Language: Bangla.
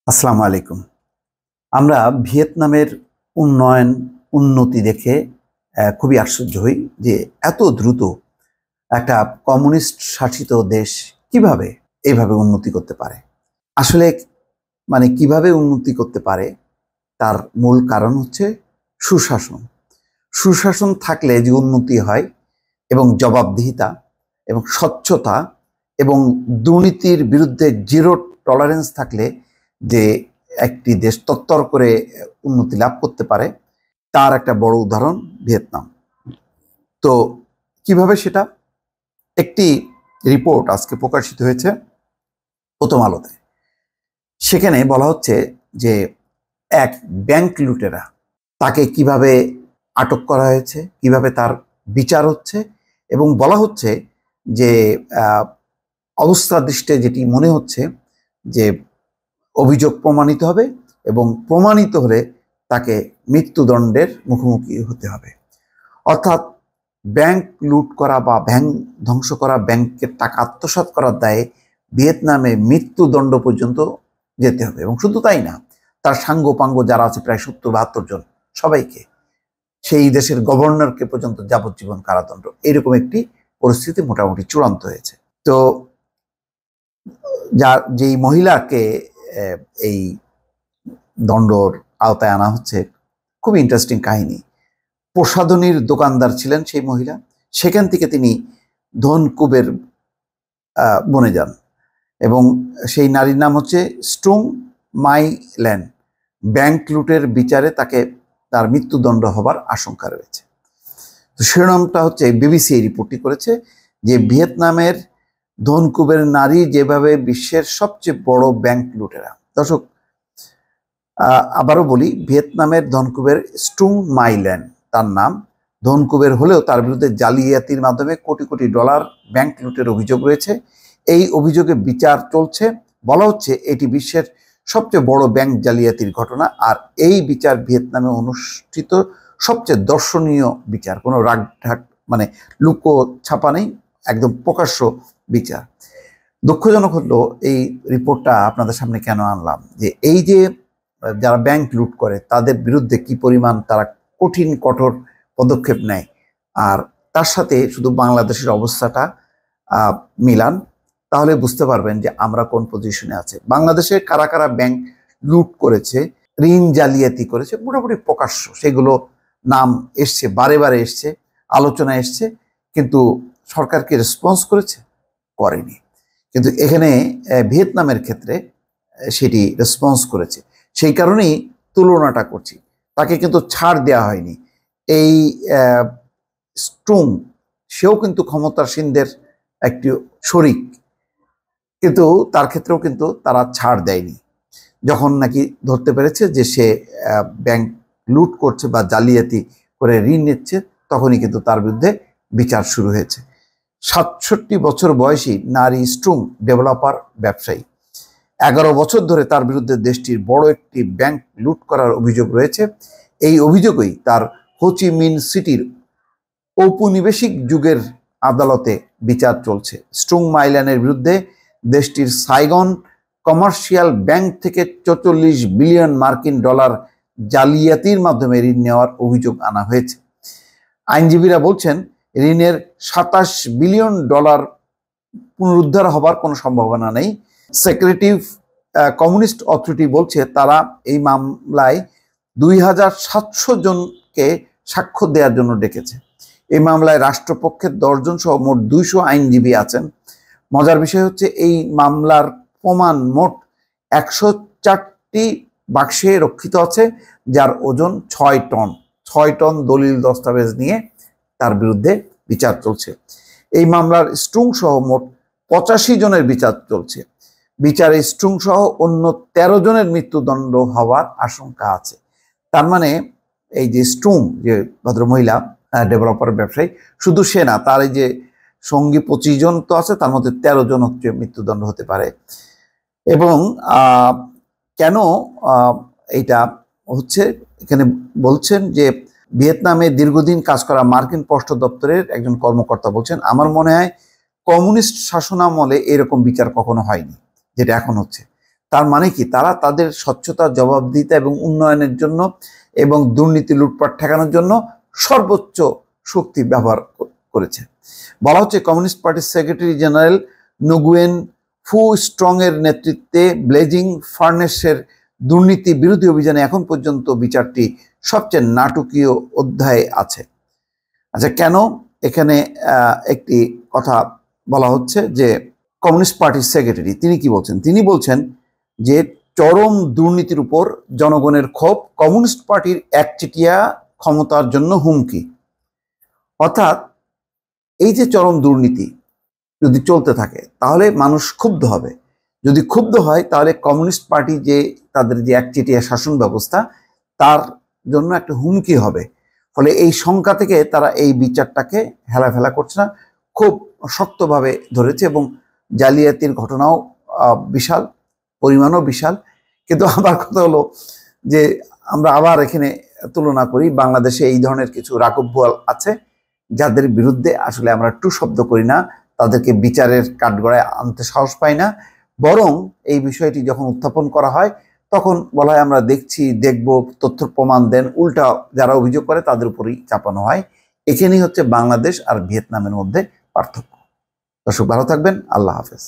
আসসালামু আলাইকুম। আমরা ভিয়েতনামের উন্নতি দেখে খুবই আশ্চর্য হই যে এত দ্রুত একটা কমিউনিস্ট শাসিত দেশ কিভাবে এইভাবে উন্নতি করতে পারে। আসলে কিভাবে উন্নতি করতে পারে তার মূল কারণ হচ্ছে সুশাসন। সুশাসন থাকলে যে উন্নতি হয় এবং জবাবদিহিতা এবং স্বচ্ছতা এবং দুর্নীতির বিরুদ্ধে জিরো টলারেন্স থাকলে যে একটি দেশ তত্তর করে উন্নতি লাভ করতে পারে তার একটা বড় উদাহরণ ভিয়েতনাম। তো কিভাবে সেটা, একটি রিপোর্ট আজকে প্রকাশিত হয়েছে প্রথম আলোতে। সেখানে বলা হচ্ছে যে এক ব্যাংক লুটেরা তাকে কিভাবে আটক করা হয়েছে, কিভাবে তার বিচার হচ্ছে, এবং বলা হচ্ছে যে অবস্থা দৃষ্টে যেটি মনে হচ্ছে যে অভিযোগ প্রমাণিত হবে এবং প্রমাণিত হলে তাকে মৃত্যুদণ্ডের মুখোমুখি হতে হবে। অর্থাৎ ব্যাংক লুট করা বা ব্যাংক ধ্বংস করা, ব্যাংকের টাকা আত্মসাৎ করার দায়ে ভিয়েতনামে মৃত্যুদণ্ড পর্যন্ত যেতে হবে। এবং শুধু তাই না, তার সাঙ্গপাঙ্গ যারা আছে প্রায় 70-72 জন, সবাইকে, সেই দেশের গভর্নরকে পর্যন্ত যাবজ্জীবন কারাদণ্ড, এরকম একটি পরিস্থিতি মোটামুটি চূড়ান্ত হয়েছে। তো যেই মহিলাকে এই দণ্ডর আওতায় আনা হচ্ছে, খুব ইন্টারেস্টিং কাহিনী। প্রসাধনীর দোকানদার ছিলেন সেই মহিলা, সেখান থেকে তিনি ধনকুবের বনে যান এবং সেই নারীর নাম হচ্ছে স্টুং মাই ল্যান। ব্যাংক লুটের বিচারে তার মৃত্যুদণ্ড হবার আশঙ্কা রয়েছে। তো শিরোনামটা হচ্ছে, বিবিসি এই রিপোর্টটি করেছে যে ভিয়েতনামের ধনকুবের নারী যেভাবে বিশ্বের সবচেয়ে বড় ব্যাংক লুটেরা। দর্শক, আবারও বলি, ভিয়েতনামের ধনকুবের স্টুং মাই ল্যান তার নাম। ধনকুবের হলেও তার বিরুদ্ধে জালিয়াতির মাধ্যমে কোটি কোটি ডলার ব্যাংক লুটের অভিযোগ রয়েছে। এই অভিযোগে বিচার চলছে। বলা হচ্ছে এটি বিশ্বের সবচেয়ে বড় ব্যাংক জালিয়াতির ঘটনা, আর এই বিচার ভিয়েতনামে অনুষ্ঠিত সবচেয়ে দর্শনীয় বিচার। কোনো রাগঢাক লুকো ছাপা নেই, একদম প্রকাশ্য বিচার। দুঃখজনক হলো এই রিপোর্টটা আপনাদের সামনে কেন আনলাম, যে এই যে যারা ব্যাংক লুট করে তাদের বিরুদ্ধে কি পরিমাণ তারা কঠোর পদক্ষেপ নেয়, আর তার সাথে শুধু বাংলাদেশের অবস্থাটা মিলান, তাহলে বুঝতে পারবেন যে আমরা কোন পজিশনে আছে। বাংলাদেশে কারা কারা ব্যাংক লুট করেছে, ঋণ জালিয়াতি করেছে, মোটামুটি প্রকাশ্য সেগুলো নাম এসছে, বারে বারে এসছে, আলোচনা এসছে, কিন্তু সরকার কি রেসপন্স করেনি। কিন্তু এখানে ভিয়েতনামের ক্ষেত্রে সেটি রেসপন্স করেছে। সেই কারণেই তুলনাটা করছি। তাকে কিন্তু ছাড় দেওয়া হয়নি। এই স্টুং, সেও কিন্তু ক্ষমতাসীনদের একটি শরিক, কিন্তু তার ক্ষেত্রেও কিন্তু তারা ছাড় দেয়নি। যখন নাকি ধরতে পেরেছে যে সে ব্যাংক লুট করছে বা জালিয়াতি করে ঋণ নিচ্ছে, তখনই কিন্তু তার বিরুদ্ধে বিচার শুরু হয়েছে। 67 বছর বয়সী নারী স্টুং ডেভেলপার ব্যবসায়ী। 11 বছর ধরে তার বিরুদ্ধে দেশটির বড় একটি ব্যাংক লুট করার অভিযোগ রয়েছে। এই অভিযোগই তার হোচিমিন সিটির ঔপনিবেশিক যুগের আদালতে বিচার চলছে। স্টুং মাইল্যানের বিরুদ্ধে দেশটির সাইগন কমার্শিয়াল ব্যাংক থেকে 44 বিলিয়ন মার্কিন ডলার জালিয়াতির মাধ্যমে ঋণ নেওয়ার অভিযোগ আনা হয়েছে। আইনজীবীরা বলছেন ঋণের 27 বিলিয়ন ডলার পুনরুদ্ধার হবার কোনো সম্ভাবনা নেই। সেক্রেটারি কমিউনিস্ট অথরিটি বলছে তারা এই মামলায় 2700 জনকে সাক্ষ্য দেওয়ার জন্য ডেকেছে। এই মামলায় রাষ্ট্রপক্ষের 10 জন সহ মোট 200 আইনজীবী আছেন। মজার বিষয় হচ্ছে এই মামলার প্রমাণ মোট 104টি বাক্সে রক্ষিত আছে, যার ওজন 6 টন। 6 টন দলিল দস্তাবেজ নিয়ে তার বিরুদ্ধে বিচার চলছে। এই মামলার স্টুং সহ মোট 85 জনের বিচার চলছে। বিচারে স্টুং সহ অন্য 13 জনের মৃত্যুদণ্ড হওয়ার আশঙ্কা আছে। তার মানে এই যে স্টুং, যে ভদ্রমহিলা ডেভেলপার ব্যবসায়ী, শুধু সে না, তার এই যে সঙ্গী 25 জন তো আছে, তার মধ্যে 13 জন হচ্ছে মৃত্যুদণ্ড হতে পারে। এবং কেন এইটা হচ্ছে, এখানে বলছেন যে ভিয়েতনামে দীর্ঘদিন কাজ করা মার্কিন পররাষ্ট্র দপ্তরের একজন কর্মকর্তা বলছেন, আমার মনে হয় কমিউনিস্ট শাসনামলে এরকম বিচার কখনো হয়নি যেটা এখন হচ্ছে। তার মানে কি, তারা তাদের স্বচ্ছতা, জবাবদিহিতা এবং উন্নয়নের জন্য এবং দুর্নীতি লুটপাট ঠেকানোর জন্য সর্বোচ্চ শক্তি ব্যবহার করেছে। বলা হচ্ছে কমিউনিস্ট পার্টির সেক্রেটারি জেনারেল নুগুয়েন ফু স্ট্রং এর নেতৃত্বে ব্লেজিং ফার্নেসের দুর্নীতি বিরোধী অভিযানে এখন পর্যন্ত বিচারটি সবচেয়ে নাটকীয় অধ্যায়ে আছে। আচ্ছা, কেন? এখানে একটি কথা বলা হচ্ছে যে কমিউনিস্ট পার্টির সেক্রেটারি তিনি কি বলছেন? তিনি বলছেন যে চরম দুর্নীতির উপর জনগণের ক্ষোভ কমিউনিস্ট পার্টির একচেটিয়া ক্ষমতার জন্য হুমকি। অর্থাৎ এই যে চরম দুর্নীতি যদি চলতে থাকে তাহলে মানুষ ক্ষুব্ধ হবে। যদি ক্ষুব্ধ হয় তাহলে কমিউনিস্ট পার্টি যে তাদের যে একচেটিয়া শাসন ব্যবস্থা তার জন্য একটা হুমকি হবে। ফলে এই শঙ্কা থেকে তারা এই বিচারটাকে হেলাফেলা করছে না, খুব শক্তভাবে ধরেছে এবং জালিয়াতির ঘটনাও বিশাল, পরিমাণও বিশাল। কিন্তু আবার কথা হলো যে আমরা আবার এখানে তুলনা করি, বাংলাদেশে এই ধরনের কিছু রাঘব বোয়াল আছে যাদের বিরুদ্ধে আসলে আমরা টু শব্দ করি না, তাদেরকে বিচারের কাঠগড়ায় আনতে সাহস পাই না। বরং এই বিষয়টি যখন উত্থাপন করা হয় তখন বলা হয় আমরা দেখছি, দেখব, তথ্য প্রমাণ দেন, উল্টা যারা অভিযোগ করে তাদের উপরেই চাপানো হয়। এখানেই হচ্ছে বাংলাদেশ আর ভিয়েতনামের মধ্যে পার্থক্য। দর্শক ভালো থাকবেন, আল্লাহ হাফেজ।